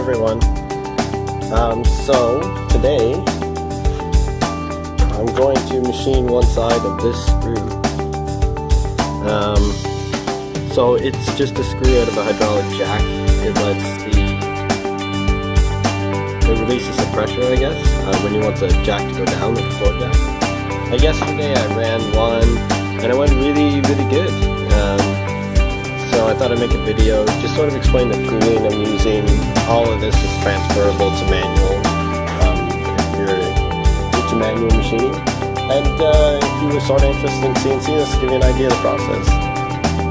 everyone. So today I'm going to machine one side of this screw. So it's just a screw out of a hydraulic jack. It releases the pressure, I guess, when you want the jack to go down, like a floor jack. Yesterday I ran one and it went really good. So I thought I'd make a video, just sort of explain the tooling I'm using. All of this is transferable to manual, if you're into manual machining. And if you were sort of interested in CNC, let's give you an idea of the process.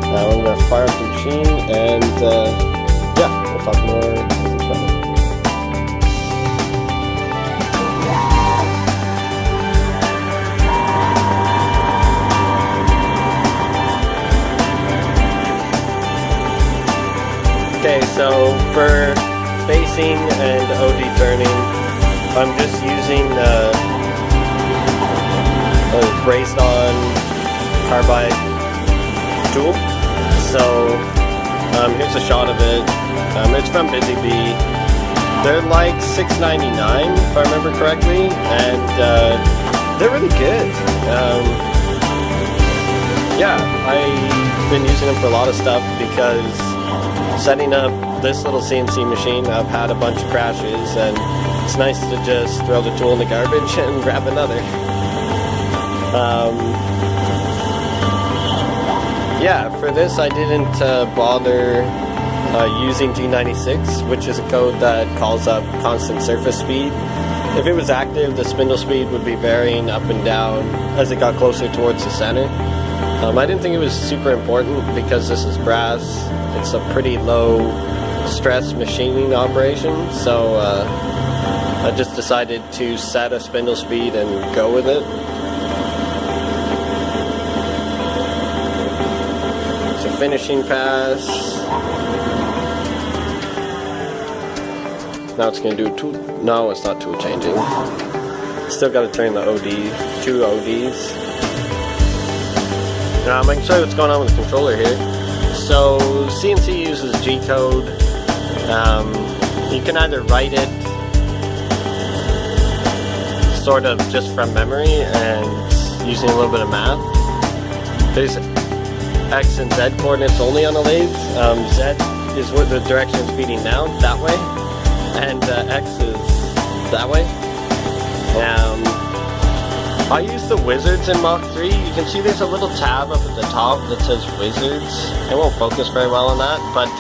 I'm going to fire up the machine and yeah, we'll talk more as it's running. Okay, so for spacing and OD turning, I'm just using a braced on carbide tool. So here's a shot of it. It's from Busy Bee. They're like $6.99 if I remember correctly, and they're really good. Yeah, I've been using them for a lot of stuff because setting up this little CNC machine, I've had a bunch of crashes, and it's nice to just throw the tool in the garbage and grab another. Yeah, for this I didn't bother using G96, which is a code that calls up constant surface speed. If it was active, the spindle speed would be varying up and down as it got closer towards the center. I didn't think it was super important because this is brass. It's a pretty low stress machining operation, so I just decided to set a spindle speed and go with it. So finishing pass. Now it's going to do tool. No, it's not tool changing. Still got to turn the OD, 2 ODs. I can show you what's going on with the controller here. So CNC uses G-code. You can either write it sort of just from memory and using a little bit of math. There's X and Z coordinates only on the lathe. Z is what the direction it's feeding now, that way, and X is that way. I use the Wizards in Mach 3. You can see there's a little tab up at the top that says Wizards. It won't focus very well on that, but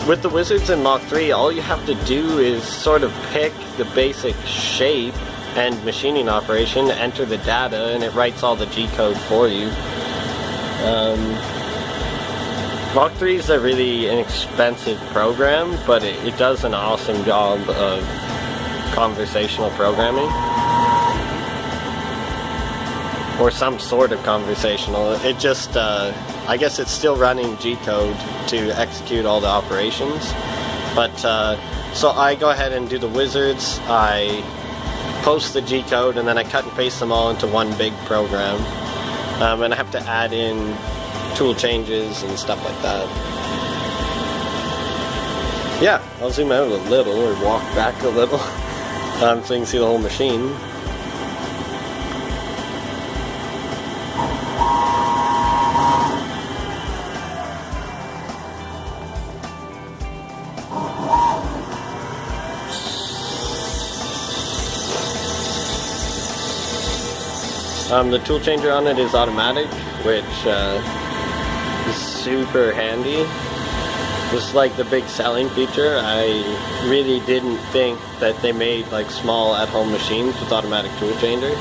with the Wizards in Mach 3, all you have to do is sort of pick the basic shape and machining operation, enter the data, and it writes all the G-code for you. Mach 3 is a really inexpensive program, but it does an awesome job of conversational programming. Or some sort of conversational. It just, I guess it's still running G-code to execute all the operations. But, so I go ahead and do the Wizards, I post the G-code, and then I cut and paste them all into one big program. And I have to add in tool changes and stuff like that. Yeah, I'll zoom out a little, or walk back a little, so you can see the whole machine. The tool changer on it is automatic, which is super handy. This is like the big selling feature. I really didn't think that they made like small at-home machines with automatic tool changer.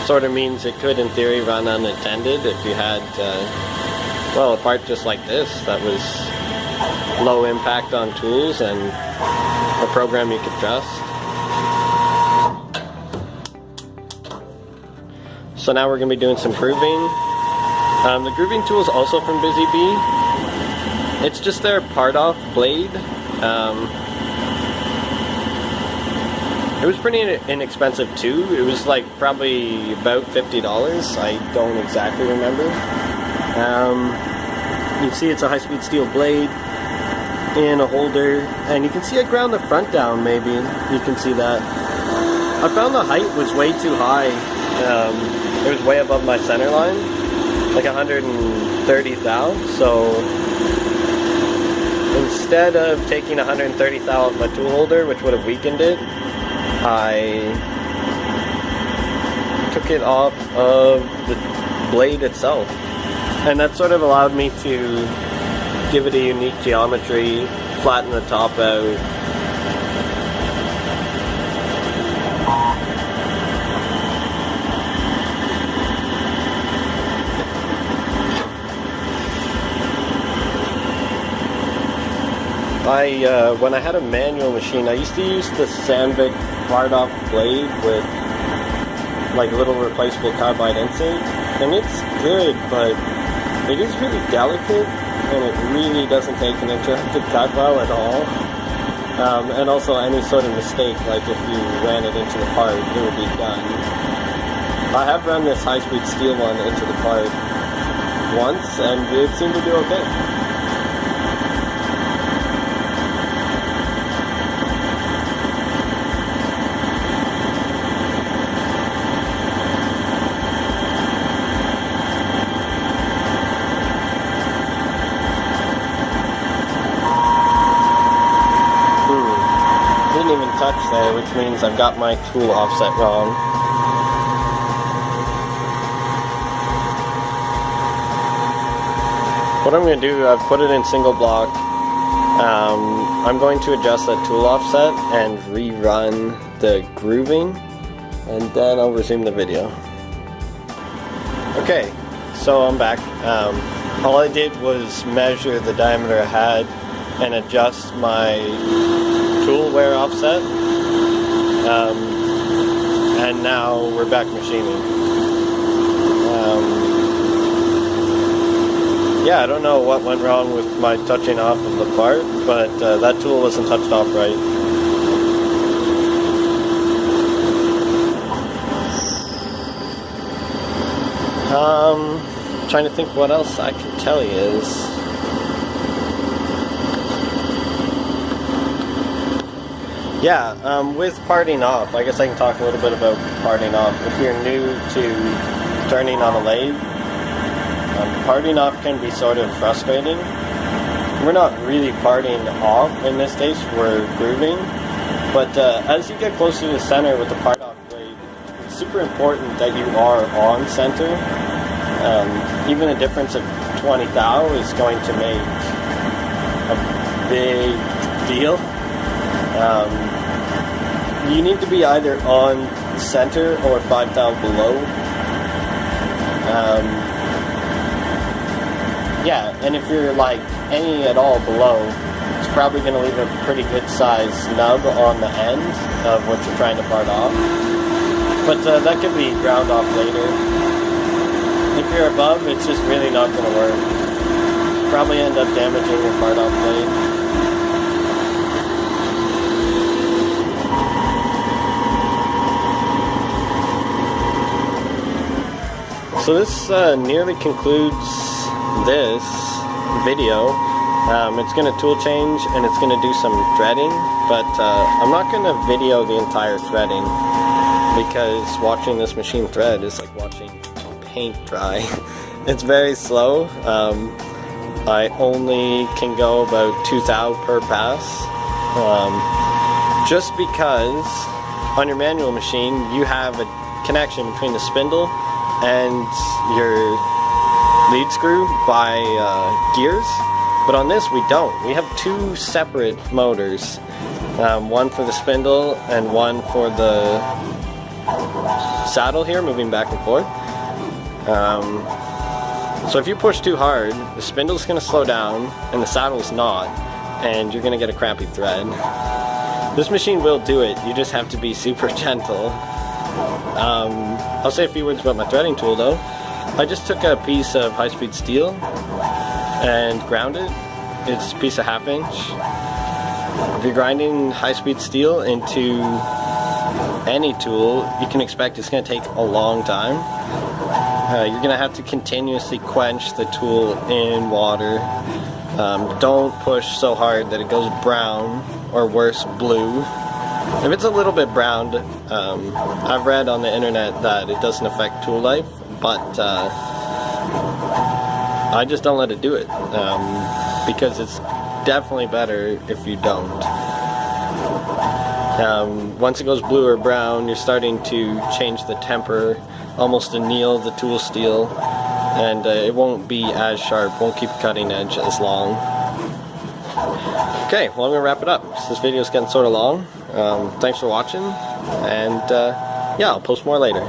Sort of means it could in theory run unattended if you had, well, a part just like this that was low impact on tools and a program you could trust. So now we're going to be doing some grooving. The grooving tool is also from Busy Bee. It's just their part-off blade. It was pretty inexpensive too. It was like probably about $50. I don't exactly remember. You can see it's a high-speed steel blade. in a holder, and you can see I ground the front down. Maybe you can see that. I found the height was way too high. It was way above my center line, like 130 thou. So instead of taking 130 thou of my tool holder, which would have weakened it, I took it off of the blade itself, and that sort of allowed me to give it a unique geometry, flatten the top out. When I had a manual machine, I used to use the Sandvik hard-off blade with like little replaceable carbide insert, and it's good, but it is really delicate, and it really doesn't take an interrupted cut well at all. And also any sort of mistake, like if you ran it into the part, it would be done. I have run this high-speed steel one into the part once, and it seemed to do okay. Touch there, which means I've got my tool offset wrong. What I'm going to do, I've put it in single block. I'm going to adjust that tool offset and rerun the grooving, and then I'll resume the video. Okay, so I'm back. All I did was measure the diameter I had and adjust my tool wear offset, and now we're back machining. Yeah, I don't know what went wrong with my touching off of the part, but that tool wasn't touched off right. Trying to think what else I can tell you is, yeah, with parting off, I guess I can talk a little bit about parting off. If you're new to turning on a lathe, parting off can be sort of frustrating. We're not really parting off in this case, we're grooving. But as you get closer to the center with the part off blade, it's super important that you are on center. Even a difference of 20 thou is going to make a big deal. You need to be either on center or 5 thou below. Yeah, and if you're like any at all below, it's probably going to leave a pretty good size nub on the end of what you're trying to part off. But that could be ground off later. If you're above, it's just really not going to work. Probably end up damaging your part off blade. So this nearly concludes this video. It's going to tool change and it's going to do some threading, but I'm not going to video the entire threading because watching this machine thread is like watching paint dry. It's very slow. I only can go about 2 thou per pass, just because on your manual machine you have a connection between the spindle and your lead screw by gears, but on this we don't. We have 2 separate motors, one for the spindle and one for the saddle here, moving back and forth. So if you push too hard, the spindle's going to slow down and the saddle's not, and you're going to get a crappy thread. This machine will do it, you just have to be super gentle. I'll say a few words about my threading tool though. I just took a piece of high-speed steel and ground it. It's a piece of 1/2 inch. If you're grinding high-speed steel into any tool, you can expect it's going to take a long time. You're going to have to continuously quench the tool in water. Don't push so hard that it goes brown, or worse, blue. If it's a little bit browned, I've read on the internet that it doesn't affect tool life, but I just don't let it do it, because it's definitely better if you don't. Once it goes blue or brown, you're starting to change the temper, almost anneal the tool steel, and it won't be as sharp, won't keep cutting edge as long. Okay, well, I'm gonna wrap it up. This video's getting sort of long. Thanks for watching, and yeah, I'll post more later.